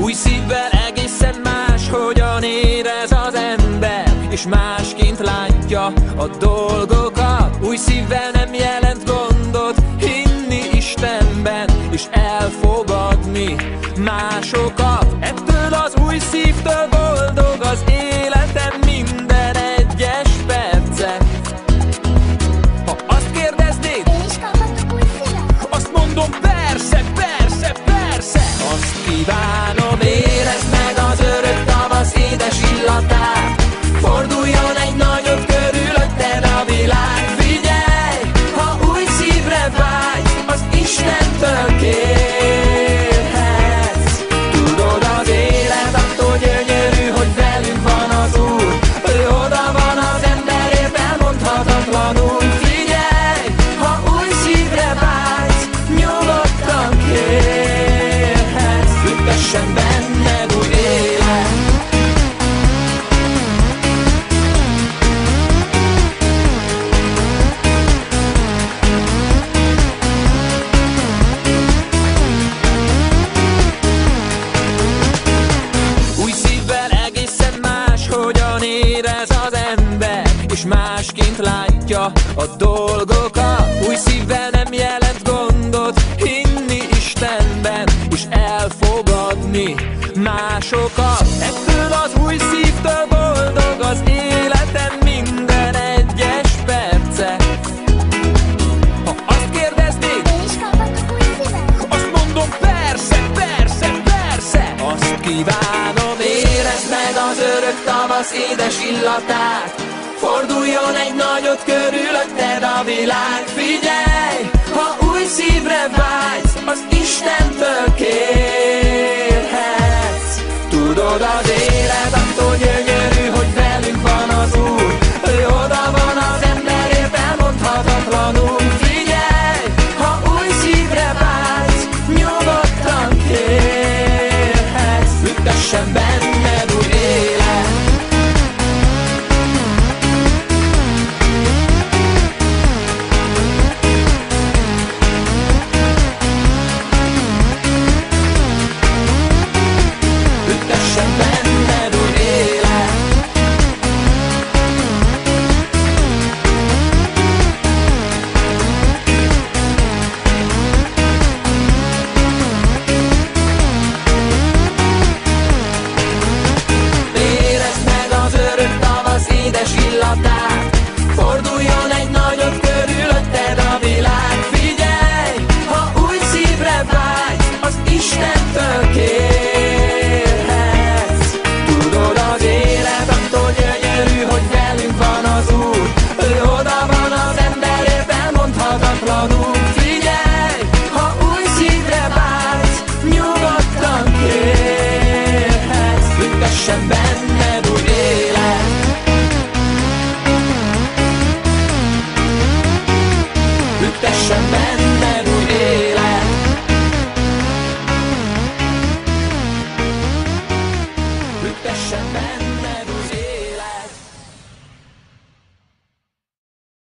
Új szívvel egészen más, hogyan érez az ember, és másként látja a dolgokat. Új szívvel nem jelent gondot hinni Istenben, és elfogadni másokat. Ettől az új szívtől boldog az életem minden egyes perce. Ha azt kérdeznéd, Én is kaphatok új szívet? azt mondom, persze, persze, persze. Azt kívánom, érezd meg az örök tavasz édes illatát. Forduljon egy nagyot körülötted a világ. Figyelj, ha új szívre vágysz, az Istentől kérhetsz. Tudod, az élet attól gyönyörű, hogy velünk van az Úr. Ő oda van az emberért elmondhatatlanul. Figyelj, ha új szívre vágysz, nyugodtan kérhetsz. Füktessen benned új élet. Új szívvel egészen más, hogyan érez az ember, és másként látja a dolgokat. Új szívvel nem jelent gondot hinni Istenben, és elfogadni másokat. Ettől az új szívtől boldog az életem minden egyes perce. Ha azt kérdeznéd, Én is kaphatok új szívet? azt mondom, persze, persze, persze. Azt kívánom, érezd meg az örök tavasz édes illatát. Forduljon egy nagyot körülötted a világ. Figyelj, ha új szívre vágysz, az Istentől kérhetsz. Tudod, az élet attól gyönyörű, hogy velünk van az Úr. Ő oda van az emberért elmondhatatlanul. Figyelj, ha új szívre vágysz, nyugodtan kérhetsz. Füktessen benned új élet. Füktessen benned új élet. Érezd meg az örök tavasz édes illatát. Forduljon egy nagyot körülötted a világ. Figyelj, ha új szívre vágysz, az Istentől kérhetsz. Tudod, az élet attól gyönyörű, hogy velünk van az Úr. Ő oda van az emberért elmondhatatlanul. Figyelj, ha új szívre vágysz, nyugodtan kérhetsz. Füktessen benned új élet. Füktessen